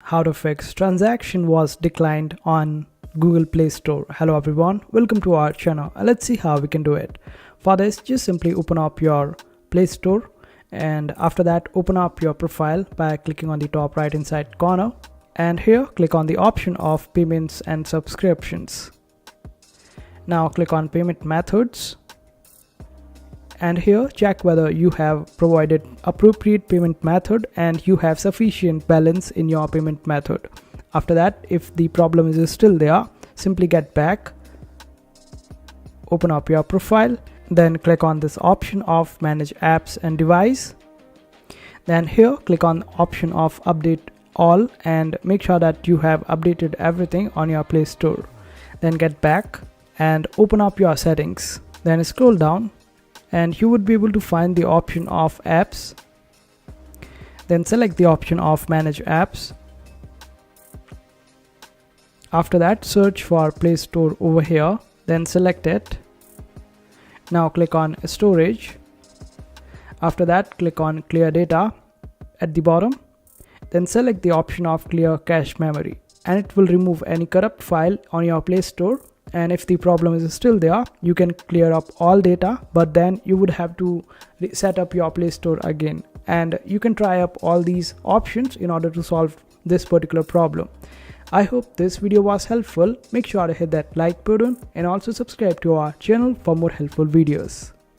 How to fix transaction was declined on Google Play Store. Hello everyone, welcome to our channel. Let's see how we can do it. For this, just simply open up your Play Store, and after that open up your profile by clicking on the top right hand side corner, and here click on the option of payments and subscriptions. Now click on payment methods, and here check whether you have provided appropriate payment method and you have sufficient balance in your payment method. After that, if the problem is still there, simply get back, open up your profile, then click on this option of manage apps and device. Then here click on option of update all and make sure that you have updated everything on your Play Store. Then get back and open up your settings, then scroll down and you would be able to find the option of apps. Then select the option of manage apps. After that, search for Play Store over here, then select it. Now click on storage. After that, click on clear data at the bottom, then select the option of clear cache memory, and it will remove any corrupt file on your Play Store. And if the problem is still there, you can clear up all data, but then you would have to set up your Play Store again, and you can try up all these options in order to solve this particular problem. I hope this video was helpful. Make sure to hit that like button and also subscribe to our channel for more helpful videos.